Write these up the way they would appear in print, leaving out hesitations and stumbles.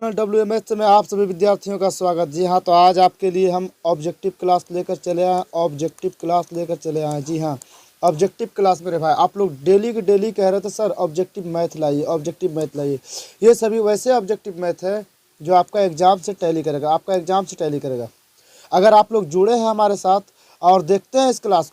WMS में आप सभी विद्यार्थियों का स्वागत। जी हाँ, तो आज आपके लिए हम ऑब्जेक्टिव क्लास लेकर चले आए। जी हाँ, ऑब्जेक्टिव क्लास मेरे भाई, आप लोग डेली के डेली कह रहे थे सर ऑब्जेक्टिव मैथ लाइए। ये सभी वैसे ऑब्जेक्टिव मैथ है जो आपका एग्जाम से टैली करेगा। अगर आप लोग जुड़े हैं हमारे साथ और देखते हैं इस क्लास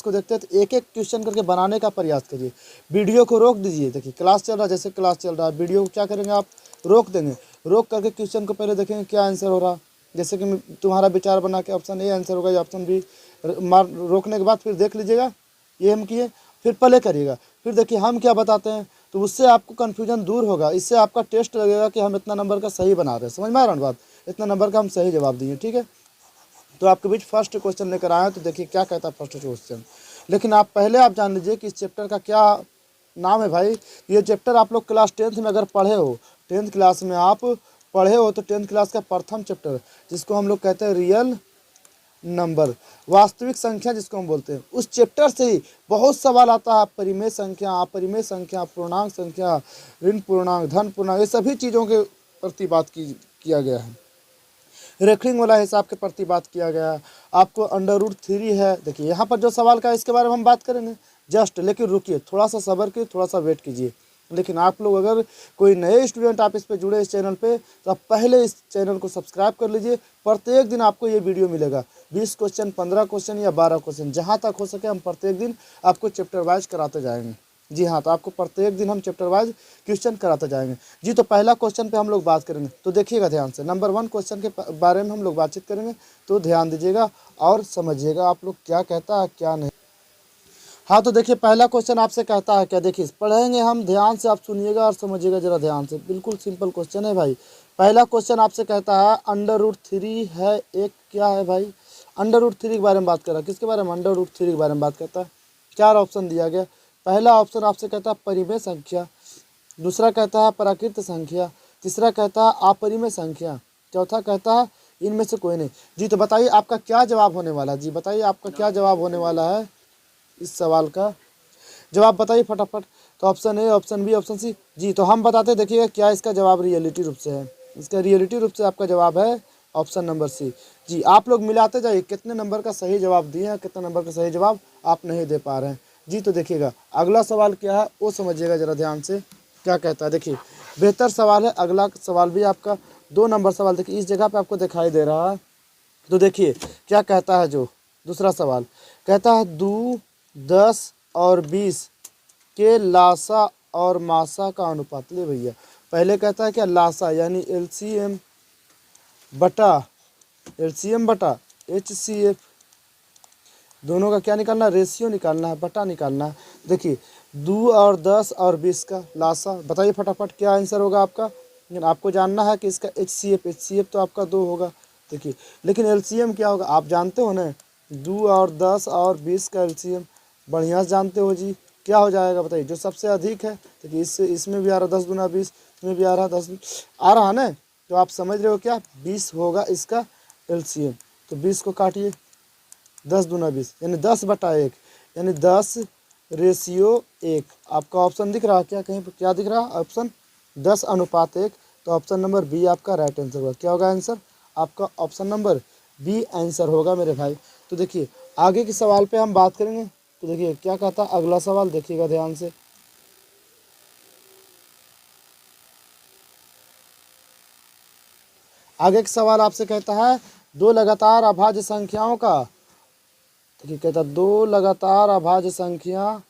को देखते हैं तो एक एक क्वेश्चन करके बनाने का प्रयास करिए। वीडियो को रोक दीजिए। देखिए क्लास चल रहा है, जैसे क्लास चल रहा है, वीडियो को क्या करेंगे आप रोक देंगे। रोक करके क्वेश्चन को पहले देखेंगे क्या आंसर हो रहा। जैसे कि तुम्हारा विचार बना के ऑप्शन ए आंसर होगा या ऑप्शन बी, मार रोकने के बाद फिर देख लीजिएगा ये हम किए, फिर प्ले करिएगा, फिर देखिए हम क्या बताते हैं, तो उससे आपको कन्फ्यूजन दूर होगा। इससे आपका टेस्ट लगेगा कि हम इतना नंबर का सही बना रहे हैं। समझ में आ रहा है बात, इतना नंबर का हम सही जवाब दिए। ठीक है, तो आपके बीच फर्स्ट क्वेश्चन लेकर आए हैं, तो देखिए क्या कहता है फर्स्ट क्वेश्चन। लेकिन आप पहले आप जान लीजिए कि इस चैप्टर का क्या नाम है भाई। ये चैप्टर आप लोग क्लास 10th में अगर पढ़े हो, 10th क्लास में आप पढ़े हो, तो 10th क्लास का प्रथम चैप्टर जिसको हम लोग कहते हैं रियल नंबर, वास्तविक संख्या जिसको हम बोलते हैं, उस चैप्टर से ही बहुत सवाल आता है। परिमेय संख्या, अपरिमेय संख्या, पूर्णांक संख्या, ऋण पूर्णांक, धन पूर्णांक, ये सभी चीज़ों के प्रति बात किया गया है। रेखलिंग वाला हिसाब के प्रति बात किया गया। आपको √3 है। देखिए यहाँ पर जो सवाल का इसके बारे में हम बात करेंगे जस्ट, लेकिन रुकिए, थोड़ा सा सब्र कीजिए, थोड़ा सा वेट कीजिए। लेकिन आप लोग अगर कोई नए स्टूडेंट आप इस पे जुड़े इस चैनल पे, तो आप पहले इस चैनल को सब्सक्राइब कर लीजिए। प्रत्येक दिन आपको ये वीडियो मिलेगा, 20 क्वेश्चन, 15 क्वेश्चन या 12 क्वेश्चन, जहाँ तक हो सके हम प्रत्येक दिन आपको चैप्टर वाइज कराते जाएंगे। जी हाँ, तो आपको प्रत्येक दिन हम चैप्टर वाइज क्वेश्चन कराते जाएंगे। जी, तो पहला क्वेश्चन पे हम लोग बात करेंगे, तो देखिएगा ध्यान से। नंबर 1 क्वेश्चन के बारे में हम लोग बातचीत करेंगे, तो ध्यान दीजिएगा और समझिएगा आप लोग क्या कहता है क्या नहीं। हाँ, तो देखिए पहला क्वेश्चन आपसे कहता है क्या, देखिए पढ़ेंगे हम, ध्यान से आप सुनिएगा और समझिएगा जरा ध्यान से। बिल्कुल सिंपल क्वेश्चन है भाई। पहला क्वेश्चन आपसे कहता है √3 है एक, क्या है भाई, √3 के बारे में बात कर रहा है। किसके बारे में, √3 के बारे में बात करता है। 4 ऑप्शन दिया गया। पहला ऑप्शन आपसे कहता है परिमेय संख्या, दूसरा कहता है प्राकृत संख्या, तीसरा कहता है अपरिमेय संख्या, चौथा कहता है इनमें से कोई नहीं। जी, तो बताइए आपका क्या जवाब होने वाला है। जी बताइए आपका क्या जवाब होने वाला है, इस सवाल का जवाब बताइए फटाफट। तो option A, option B, option C. जी, तो हम बताते देखिएगा क्या इसका जवाब रियलिटी रूप से है। इसका रियलिटी रूप से आपका जवाब है ऑप्शन नंबर सी। जी, आप लोग मिलाते जाइए कितने नंबर का सही जवाब दिए हैं, कितने नंबर का सही जवाब आप नहीं दे पा रहे हैं। जी, तो देखिएगा अगला सवाल क्या है वो समझिएगा जरा ध्यान से, क्या कहता है। देखिए बेहतर सवाल है अगला सवाल भी आपका, 2 नंबर सवाल। देखिए इस जगह पे आपको दिखाई दे रहा है, तो देखिए क्या कहता है। जो दूसरा सवाल कहता है 2, 10 और 20 के लासा और मासा का अनुपात। ले भैया, पहले कहता है क्या, लासा यानी एलसीएम बटा HCF, दोनों का क्या निकालना है, रेशियो निकालना है, बटा निकालना है। देखिए 2 और 10 और 20 का लासा, बताइए फटाफट क्या आंसर होगा आपका। लेकिन आपको जानना है कि इसका HCF तो आपका 2 होगा। देखिए लेकिन LCM क्या होगा आप जानते हो ना, 2 और 10 और 20 का LCM बढ़िया से जानते हो जी, क्या हो जाएगा बताइए, जो सबसे अधिक है। देखिए इसमें भी आ रहा 10 दूना 20, इसमें भी आ रहा 10 आ रहा ना, तो आप समझ रहे हो क्या, 20 होगा इसका LCM। तो 20 को काटिए, 10 दूना 20 यानी 10/1, यानी 10:1। आपका ऑप्शन दिख रहा है क्या, कहीं पर क्या दिख रहा है ऑप्शन, 10:1। तो ऑप्शन नंबर बी आपका राइट आंसर होगा। क्या होगा आंसर आपका, ऑप्शन नंबर बी आंसर होगा मेरे भाई। तो देखिए आगे के सवाल पे हम बात करेंगे, तो देखिए क्या कहता है अगला सवाल, देखिएगा ध्यान से। आगे का सवाल आपसे कहता है 2 लगातार अभाज्य संख्याओं का, देखिए कहता है 2 लगातार अभाज्य संख्या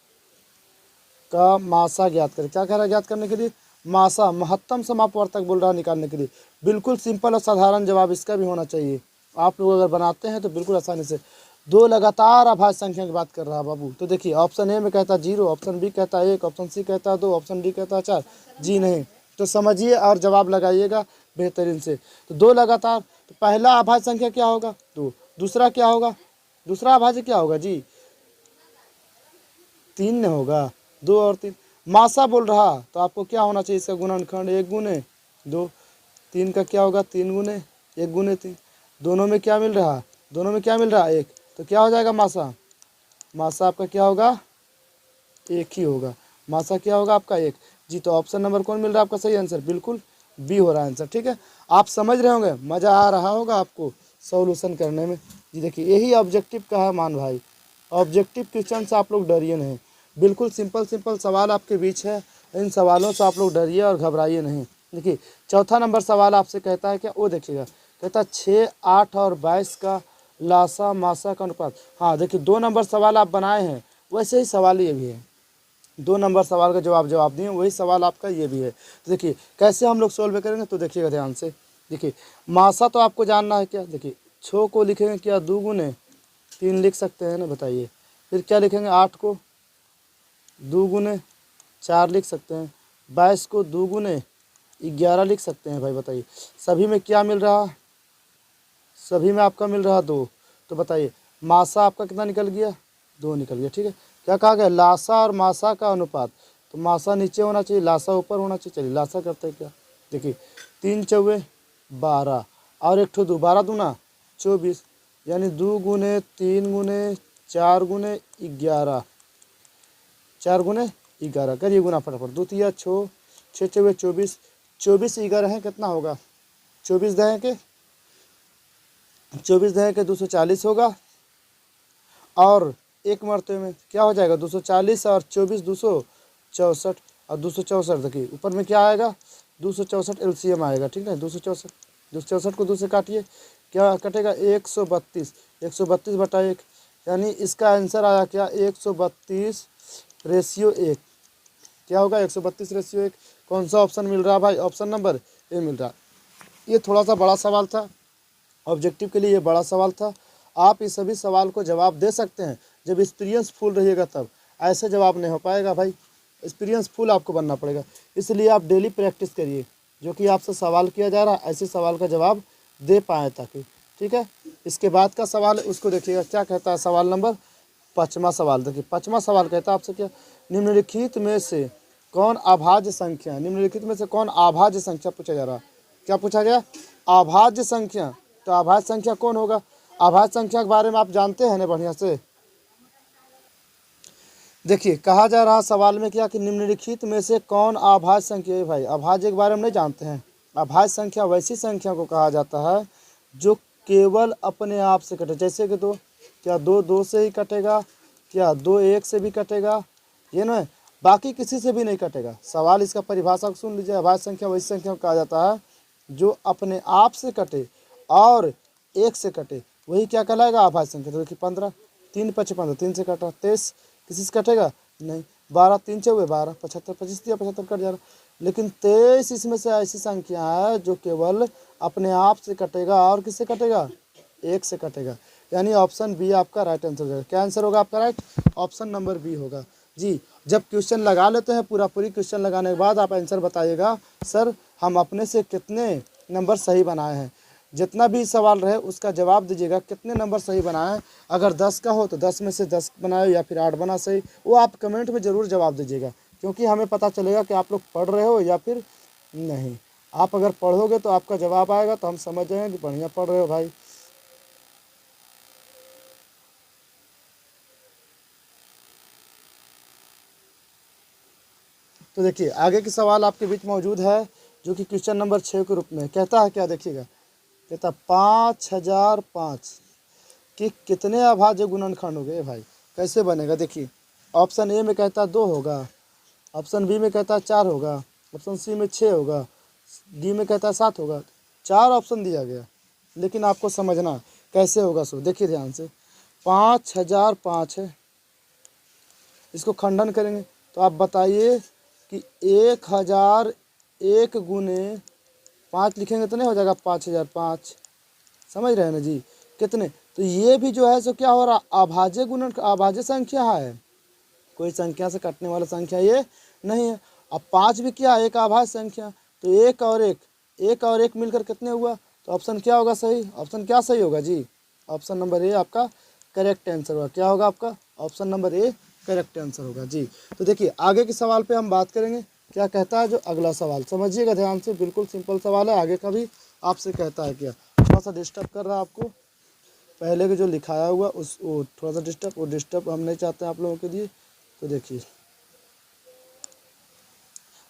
का मासा ज्ञात करें। क्या कह रहा है ज्ञात करने के लिए, मासा, महत्तम समापवर्तक बोल रहा है निकालने के लिए। बिल्कुल सिंपल और साधारण जवाब इसका भी होना चाहिए। आप लोग अगर बनाते हैं तो बिल्कुल आसानी से। 2 लगातार अभाज्य संख्या की बात कर रहा है बाबू। तो देखिए ऑप्शन ए में कहता है 0, ऑप्शन बी कहता है 1, ऑप्शन सी कहता है 2, ऑप्शन डी कहता है 4। जी नहीं, तो समझिए और जवाब लगाइएगा बेहतरीन से। तो 2 लगातार, तो पहला अभाज्य संख्या क्या होगा 2, दूसरा क्या होगा, दूसरा अभाज्य क्या होगा जी, 3 ने होगा, 2 और 3। मासा बोल रहा तो आपको क्या होना चाहिए, इसका गुणनखंड 1 गुने 2, 3 का क्या होगा 3 गुने 1 गुने 3। दोनों में क्या मिल रहा, दोनों में क्या मिल रहा 1, तो क्या हो जाएगा मासा, मासा आपका क्या होगा 1 ही होगा। मासा क्या होगा आपका 1। जी, तो ऑप्शन नंबर कौन मिल रहा है आपका सही आंसर, बिल्कुल बी हो रहा है आंसर। ठीक है, आप समझ रहे होंगे, मज़ा आ रहा होगा आपको सॉल्यूशन करने में। जी देखिए, यही ऑब्जेक्टिव का है मान भाई। ऑब्जेक्टिव क्वेश्चन से आप लोग डरिए नहीं, बिल्कुल सिंपल सिंपल सवाल आपके बीच है। इन सवालों से आप लोग डरिए और घबराइए नहीं। देखिए, चौथा नंबर सवाल आपसे कहता है क्या, वो देखिएगा, कहता है 6, 8 और 22 का लासा मासा का अनुपात। हाँ देखिए, 2 नंबर सवाल आप बनाए हैं, वैसे ही सवाल ये भी है। 2 नंबर सवाल का जवाब दिए, वही सवाल आपका ये भी है। तो देखिए कैसे हम लोग सोल्व करेंगे, तो देखिएगा ध्यान से। देखिए, मासा तो आपको जानना है क्या। देखिए, 6 को लिखेंगे क्या 2 गुने 3 लिख सकते हैं ना, बताइए। फिर क्या लिखेंगे, 8 को 2 गुने 4 लिख सकते हैं। 22 को 2 गुने 11 लिख सकते हैं भाई, बताइए। सभी में क्या मिल रहा, सभी में आपका मिल रहा 2। तो बताइए मासा आपका कितना निकल गया, 2 निकल गया। ठीक है, क्या कहा गया, लासा और मासा का अनुपात। तो मासा नीचे होना चाहिए, लासा ऊपर होना चाहिए। चलिए लासा करते हैं क्या। देखिए, 3 चौवे 12 और 1 ठो 2, 12 दूना 24, यानी 2 गुने 3 गुने 4 गुने 11, 4 गुने 11 करिए गुना फटाफट। 2 तिया 6, 6 चौवे 24, 24 11 है कितना होगा, 24 दहे के 240 होगा। और एक मरते में क्या हो जाएगा, 240 और 24 264, और 264 देखिए ऊपर में क्या आएगा, 264 एलसीएम आएगा। ठीक है, 264 को 2 से काटिए, क्या कटेगा, 132, 132 बटा 1, यानी इसका आंसर आया क्या, 132/1। क्या होगा, 132/1। कौन सा ऑप्शन मिल रहा है भाई, ऑप्शन नंबर ए मिल रहा। ये थोड़ा सा बड़ा सवाल था, ऑब्जेक्टिव के लिए ये बड़ा सवाल था। आप इस सभी सवाल को जवाब दे सकते हैं जब एक्सपीरियंस फुल रहिएगा तब, ऐसे जवाब नहीं हो पाएगा भाई, एक्सपीरियंस फुल आपको बनना पड़ेगा। इसलिए आप डेली प्रैक्टिस करिए, जो कि आपसे सवाल किया जा रहा है ऐसे सवाल का जवाब दे पाएँ ताकि। ठीक है, इसके बाद का सवाल है उसको देखिएगा क्या कहता है, सवाल नंबर 5वां सवाल। देखिए 5वां सवाल कहता है आपसे क्या, निम्नलिखित में से कौन अभाज्य संख्या, निम्नलिखित में से कौन अभाज्य संख्या पूछा जा रहा है। क्या पूछा गया, अभाज्य संख्या। तो अभाज्य संख्या कौन होगा, अभाज्य संख्या के बारे में आप जानते हैं ना बढ़िया से। देखिए कहा जा रहा सवाल में क्या कि निम्नलिखित में से कौन अभाज्य संख्या है। भाई अभाज्य के बारे में नहीं जानते हैं। अभाज्य संख्या वैसी संख्या को कहा जाता है जो केवल अपने आप से कटे, जैसे कि 2, क्या 2 2 से ही कटेगा, क्या 2 1 से भी कटेगा, ये ना, बाकी किसी से भी नहीं कटेगा। सवाल इसका परिभाषा को सुन लीजिए, अभाज्य संख्या वैसी संख्या को कहा जाता है जो अपने आप से कटे और 1 से कटे, वही क्या कहलाएगा अभाज्य संख्या। तो देखिए 15, 3 5 15, 3 से कटा, 23 किसी से कटेगा नहीं, 12 3 चौके 12, 75 25 दिया 75 कट जा रहा। लेकिन 23 इसमें से ऐसी संख्या है जो केवल अपने आप से कटेगा और किससे कटेगा, 1 से कटेगा, यानी ऑप्शन बी आपका राइट आंसर हो जाएगा। क्या आंसर होगा आपका राइट, ऑप्शन नंबर बी होगा जी। जब क्वेश्चन लगा लेते हैं पूरी क्वेश्चन लगाने के बाद आप आंसर बताइएगा, सर हम अपने से कितने नंबर सही बनाए हैं। जितना भी सवाल रहे उसका जवाब दीजिएगा, कितने नंबर सही बनाए हैं। अगर 10 का हो तो 10 में से 10 बनाए या फिर 8 बना सही, वो आप कमेंट में ज़रूर जवाब दीजिएगा, क्योंकि हमें पता चलेगा कि आप लोग पढ़ रहे हो या फिर नहीं। आप अगर पढ़ोगे तो आपका जवाब आएगा, तो हम समझ जाएंगे कि बढ़िया पढ़ रहे हो भाई। तो देखिए आगे के सवाल आपके बीच मौजूद है, जो कि क्वेश्चन नंबर 6 के रूप में कहता है क्या, देखिएगा कहता 5005 कि कितने अभाज्य गुणनखंड हो गए भाई, कैसे बनेगा। देखिए ऑप्शन ए में कहता 2 होगा, ऑप्शन बी में कहता 4 होगा, ऑप्शन सी में 6 होगा, डी में कहता 7 होगा। 4 ऑप्शन दिया गया, लेकिन आपको समझना कैसे होगा। सो देखिए ध्यान से, 5005 है, इसको खंडन करेंगे तो आप बताइए कि 1001 गुने 5 लिखेंगे तो नहीं हो जाएगा 5005, समझ रहे हैं ना जी, कितने। तो ये भी जो है सो क्या हो रहा, अभाज्य गुणन, अभाज्य संख्या है, कोई संख्या से कटने वाला संख्या ये नहीं है। अब 5 भी क्या, एक अभाज्य संख्या, तो 1 और 1 मिलकर कितने हुआ, तो ऑप्शन क्या होगा सही, ऑप्शन क्या सही होगा जी, ऑप्शन नंबर ए आपका करेक्ट आंसर होगा। क्या होगा आपका, option number A correct answer होगा जी। तो देखिए आगे के सवाल पे हम बात करेंगे, क्या कहता है जो अगला सवाल, समझिएगा ध्यान से, बिल्कुल सिंपल सवाल है। आगे का भी आपसे कहता है क्या, थोड़ा सा डिस्टर्ब कर रहा है आपको, पहले के जो लिखाया हुआ उस वो थोड़ा सा डिस्टर्ब हम नहीं चाहते हैं आप लोगों के लिए। तो देखिए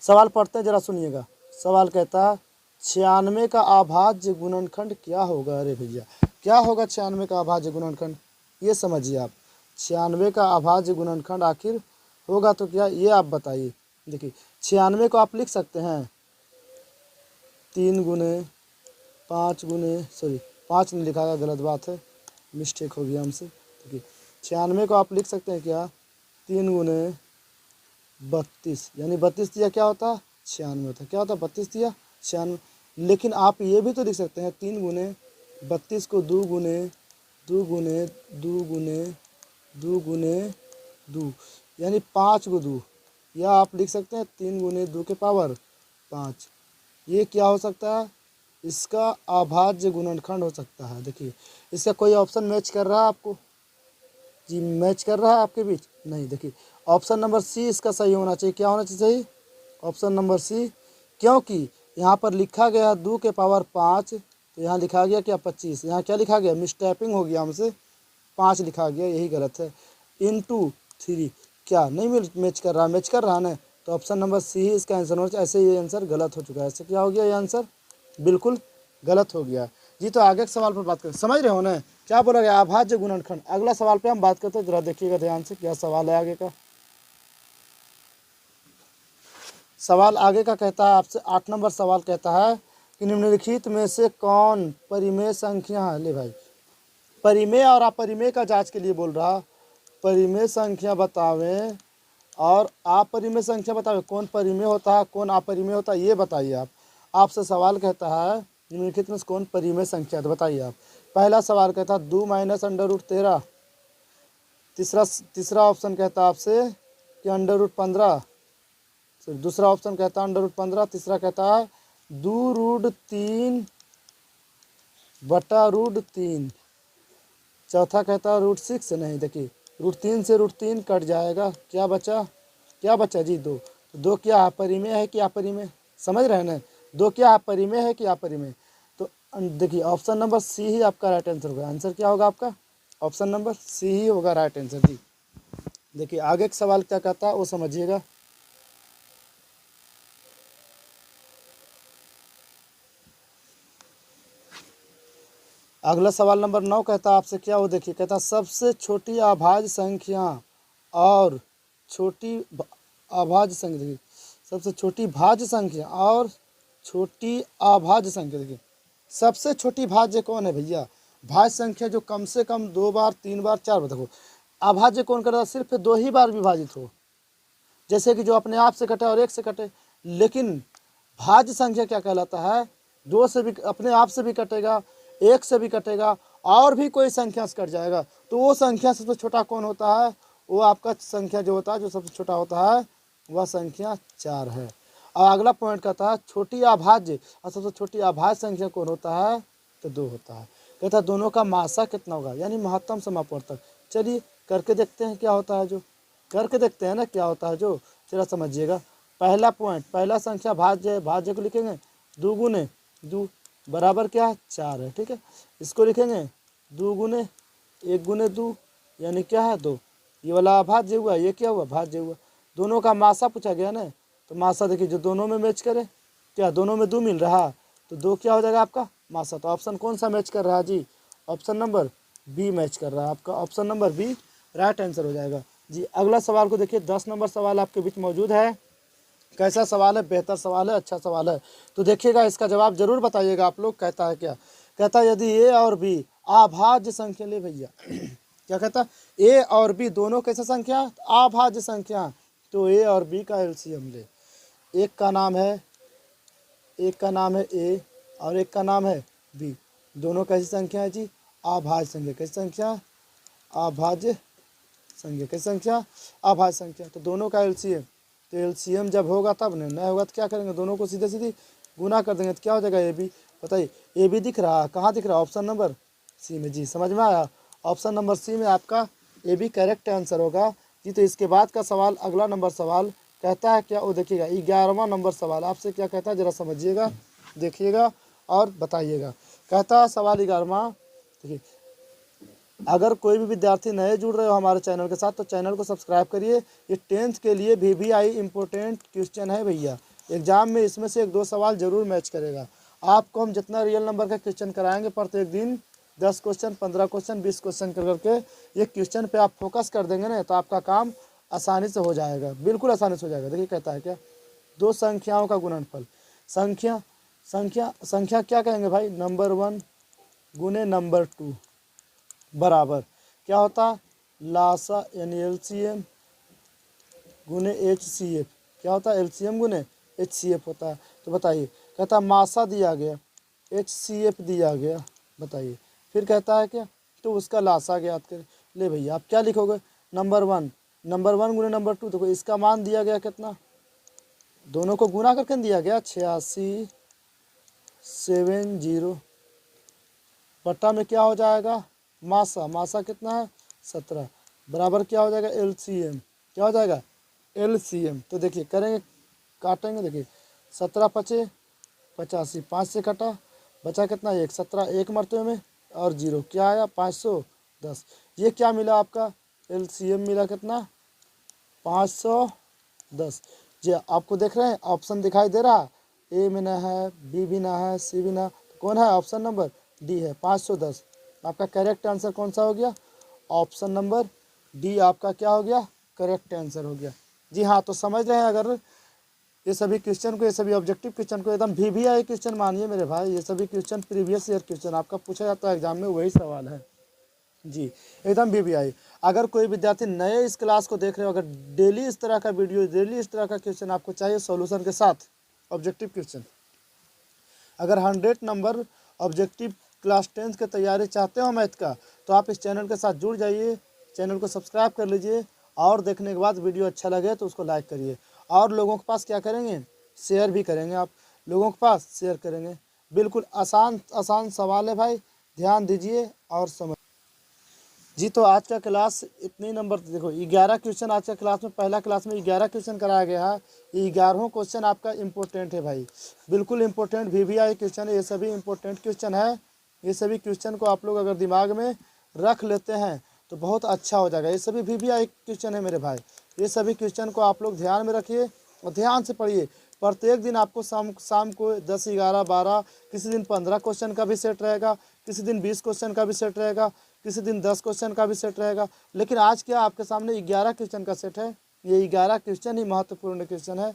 सवाल पढ़ते हैं, जरा सुनिएगा। सवाल कहता है 96 का अभाज्य गुणनखंड क्या होगा? अरे भैया क्या होगा 96 का अभाज्य गुणनखंड? ये समझिए आप, 96 का अभाज्य गुणनखंड आखिर होगा तो क्या, ये आप बताइए। देखिए 96 को आप लिख सकते हैं 3 गुने 5 गुने, सॉरी 5 नहीं लिखा गया, गलत बात है, मिस्टेक हो गया हमसे। देखिए 96 को आप लिख सकते हैं क्या, 3 गुने 32, यानी 32 दिया क्या होता है 96 होता है, क्या होता है 32 दिया 96। लेकिन आप ये भी तो लिख सकते हैं 3 गुने 32 को 2 गुने 2 गुने 2 गुने 2 गुने 2, यानी 5 को 2, या आप लिख सकते हैं 3 गुने 2 के पावर 5। ये क्या हो सकता है, इसका अभाज्य गुणनखंड हो सकता है। देखिए इसका कोई ऑप्शन मैच कर रहा है आपको जी, मैच कर रहा है आपके बीच? नहीं। देखिए ऑप्शन नंबर सी इसका सही होना चाहिए। क्या होना चाहिए सही? ऑप्शन नंबर सी, क्योंकि यहाँ पर लिखा गया 2 के पावर 5, तो यहाँ लिखा गया क्या 25, यहाँ क्या लिखा गया, मिसटाइपिंग हो गया हमसे, 5 लिखा गया, यही गलत है। इनटू 3 क्या नहीं मैच कर रहा, मैच कर रहा ना, तो ऑप्शन नंबर सी ही इसका आंसर होना चाहिए। ऐसे ये आंसर गलत हो चुका है, ऐसे क्या हो गया, ये आंसर बिल्कुल गलत हो गया जी। तो आगे के सवाल पर बात करें, समझ रहे हो ना क्या बोला गया, अभाज्य गुणनखंड। अगला सवाल पे हम बात करते हैं, जरा देखिएगा ध्यान से क्या सवाल है आगे का। सवाल आगे का कहता है आपसे, 8 नंबर सवाल कहता है कि निम्नलिखित में से कौन परिमेय संख्या है। ले भाई, परिमेय और अपरिमेय का जांच के लिए बोल रहा, परिमेय संख्या बतावें और अपरिमेय संख्या बतावें, कौन परिमेय होता है कौन अपरिमेय होता है, ये बताइए आप। आपसे सवाल कहता है निम्नलिखित में से कौन परिमेय संख्या है, तो बताइए आप। पहला सवाल कहता है 2 माइनस √13, तीसरा ऑप्शन कहता है आपसे कि √15, दूसरा ऑप्शन कहता है √15, तीसरा कहता है 2√3 बटा √3, चौथा कहता है √6 नहीं। देखिए √3 से √3 कट जाएगा, क्या बचा, क्या बचा जी 2, तो 2 क्या अपरिमेय है कि अपरिमेय, समझ रहे हैं ना, 2 क्या परिमेय है कि अपरिमेय। तो देखिए ऑप्शन नंबर सी ही आपका राइट आंसर होगा। आंसर क्या होगा आपका, ऑप्शन नंबर सी ही होगा राइट आंसर जी। देखिए आगे का सवाल क्या कहता है वो समझिएगा। अगला सवाल नंबर 9 कहता है आपसे क्या, वो देखिए कहता है सबसे छोटी अभाज्य संख्या और छोटी अभाज्य संख्या, देखिए सबसे छोटी भाज्य संख्या और छोटी अभाज्य संख्या। देखिए सबसे छोटी भाज्य कौन है भैया, भाज्य संख्या जो कम से कम 2 बार 3 बार 4 बार, देखो अभाज्य कौन करता है, सिर्फ 2 ही बार विभाजित हो, जैसे कि जो अपने आप से कटे और 1 से कटे। लेकिन भाज्य संख्या क्या कहलाता है, 2 से भी, अपने आप से भी कटेगा, 1 से भी कटेगा, और भी कोई संख्या से कट जाएगा, तो वो संख्या सबसे छोटा कौन होता है, वो आपका संख्या जो होता है, जो सबसे छोटा होता है वह संख्या 4 है। और अगला पॉइंट कहता है छोटी अभाज्य, और सबसे छोटी अभाज्य संख्या कौन होता है, तो 2 होता है। कहता है दोनों का मासा कितना होगा, यानी महत्तम समापवर्तक। चलिए करके देखते हैं क्या होता है, जो करके देखते हैं ना क्या होता है जो, चला समझिएगा। पहला पॉइंट, पहला संख्या भाज्य है, भाज्य को लिखेंगे 2 गुने 2 बराबर क्या 4 है, ठीक है। इसको लिखेंगे 2 गुने 1 गुने 2 यानी क्या है 2, ये वाला अभाज्य हुआ, ये क्या हुआ भाज्य हुआ। दोनों का मासा पूछा गया ना, तो मासा देखिए जो दोनों में मैच करे, क्या दोनों में 2 मिल रहा, तो 2 क्या हो जाएगा आपका मासा। तो ऑप्शन कौन सा मैच कर रहा है जी, ऑप्शन नंबर बी मैच कर रहा है, आपका option number B right answer हो जाएगा जी। अगला सवाल को देखिए, 10 नंबर सवाल आपके बीच मौजूद है। कैसा सवाल है, बेहतर सवाल है, अच्छा सवाल है, तो देखिएगा इसका जवाब जरूर बताइएगा आप लोग। कहता है क्या, कहता है यदि ए और बी अभाज्य संख्या, ले भैया क्या कहता है, ए और बी दोनों कैसा संख्या, अभाज्य संख्या, तो ए और बी का एलसीएम ले। एक का नाम है ए और एक का नाम है बी, दोनों कैसी संख्या है जी, अभाज्य संख्या। कैसी संख्या, अभाज्य संख्या। कैसी संख्या, अभाज्य संख्या। तो दोनों का एलसीएम, तो एलसीएम जब होगा तब नहीं होगा तो क्या करेंगे, दोनों को सीधे सीधे गुना कर देंगे, तो क्या हो जाएगा ए बी। बताइए ए बी दिख रहा है, कहाँ दिख रहा है, ऑप्शन नंबर सी में जी। समझ में आया, ऑप्शन नंबर सी में आपका ए बी करेक्ट आंसर होगा जी। तो इसके बाद का सवाल, अगला नंबर सवाल कहता है क्या, वो देखिएगा 11वां नंबर सवाल आपसे क्या कहता है, जरा समझिएगा, देखिएगा और बताइएगा। कहता है सवाल 11वां, देखिए अगर कोई भी विद्यार्थी नए जुड़ रहे हो हमारे चैनल के साथ, तो चैनल को सब्सक्राइब करिए। ये 10th के लिए VVI इम्पोर्टेंट क्वेश्चन है भैया, एग्जाम में इसमें से 1-2 सवाल जरूर मैच करेगा। आपको हम जितना रियल नंबर का क्वेश्चन कराएंगे प्रत्येक दिन 10 क्वेश्चन, 15 क्वेश्चन, 20 क्वेश्चन करके ये क्वेश्चन पे आप फोकस कर देंगे ना तो आपका काम आसानी से हो जाएगा, बिल्कुल आसानी से हो जाएगा। देखिए कहता है क्या, दो संख्याओं का गुणनफल। संख्या संख्या संख्या क्या कहेंगे भाई, नंबर 1 गुने नंबर 2 बराबर क्या होता है, लासा यानी एलसीएम गुने HCF। क्या होता है, एलसीएम गुने HCF होता है। तो बताइए, कहता है मासा दिया गया, HCF दिया गया, बताइए फिर कहता है क्या, तो उसका लासा ज्ञात करें। ले भैया आप क्या लिखोगे, नंबर 1 गुने नंबर 2, देखो इसका मान दिया गया कितना, दोनों को गुना करके दिया गया 8670 बट्टा में क्या हो जाएगा, मासा कितना है 17 बराबर क्या हो जाएगा LCM। क्या हो जाएगा LCM। तो देखिए करेंगे, काटेंगे, देखिए 17 पचे 85, 5 से कटा बचा कितना, 1 17 एक मरतबे में और 0 क्या आया 510। ये क्या मिला आपका LCM मिला कितना 510। जी आपको देख रहे हैं ऑप्शन दिखाई दे रहा, ए में ना है, बी भी ना है, सी भी ना, तो कौन है ऑप्शन नंबर डी है 510। आपका करेक्ट आंसर कौन सा हो गया, ऑप्शन नंबर डी आपका क्या हो गया, करेक्ट आंसर हो गया। जी हाँ, तो समझ रहे हैं, अगर ये सभी क्वेश्चन को, ये सभी ऑब्जेक्टिव क्वेश्चन को एकदम VBI क्वेश्चन मानिए मेरे भाई, ये सभी क्वेश्चन प्रीवियस ईयर क्वेश्चन आपका पूछा जाता है एग्जाम में, वही सवाल है जी, एकदम VBI। अगर कोई विद्यार्थी नए इस क्लास को देख रहे हो, अगर डेली इस तरह का वीडियो, डेली इस तरह का क्वेश्चन आपको चाहिए सॉल्यूशन के साथ ऑब्जेक्टिव क्वेश्चन, अगर 100 नंबर ऑब्जेक्टिव क्लास 10 की तैयारी चाहते हो मैथ का, तो आप इस चैनल के साथ जुड़ जाइए, चैनल को सब्सक्राइब कर लीजिए, और देखने के बाद वीडियो अच्छा लगे तो उसको लाइक करिए, और लोगों के पास क्या करेंगे, शेयर भी करेंगे, आप लोगों के पास शेयर करेंगे। बिल्कुल आसान आसान सवाल है भाई, ध्यान दीजिए और समझ। जी तो आज का क्लास इतने नंबर, देखो 11 क्वेश्चन आज का क्लास में, पहला क्लास में 11 क्वेश्चन कराया गया है। ये 11वां क्वेश्चन आपका इम्पोर्टेंट है भाई, बिल्कुल इम्पोर्टेंट VBI क्वेश्चन है, ये सभी इम्पोर्टेंट क्वेश्चन है। ये सभी क्वेश्चन को आप लोग अगर दिमाग में रख लेते हैं तो बहुत अच्छा हो जाएगा। ये सभी VBI क्वेश्चन है मेरे भाई, ये सभी क्वेश्चन को आप लोग ध्यान में रखिए और ध्यान से पढ़िए। प्रत्येक दिन आपको शाम को 10 11 12, किसी दिन 15 क्वेश्चन का भी सेट रहेगा, किसी दिन 20 क्वेश्चन का भी सेट रहेगा, किसी दिन 10 क्वेश्चन का भी सेट रहेगा। लेकिन आज क्या आपके सामने 11 क्वेश्चन का सेट है, ये 11 क्वेश्चन ही महत्वपूर्ण क्वेश्चन है,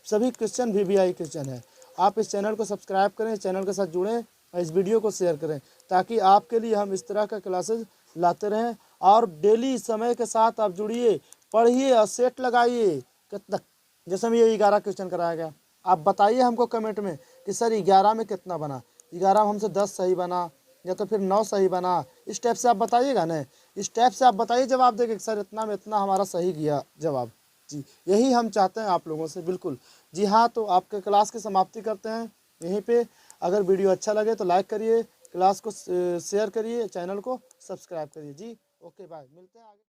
सभी क्वेश्चन VBI क्वेश्चन है। आप इस चैनल को सब्सक्राइब करें, चैनल के साथ जुड़ें और इस वीडियो को शेयर करें, ताकि आपके लिए हम इस तरह का क्लासेज लाते रहें। और डेली समय के साथ आप जुड़िए, पढ़िए और सेट लगाइए। कितना, जैसे में ये 11 क्वेश्चन कराया गया, आप बताइए हमको कमेंट में कि सर 11 में कितना बना, 11 में हमसे 10 सही बना या तो फिर 9 सही बना, इस टाइप से आप बताइएगा ना, इस टाइप से आप बताइए जवाब देंगे सर इतना में इतना हमारा सही गया जवाब। जी यही हम चाहते हैं आप लोगों से, बिल्कुल। जी हाँ, तो आपके क्लास की समाप्ति करते हैं यहीं पे। अगर वीडियो अच्छा लगे तो लाइक करिए, क्लास को शेयर करिए, चैनल को सब्सक्राइब करिए। जी ओके बाय, मिलते हैं आगे।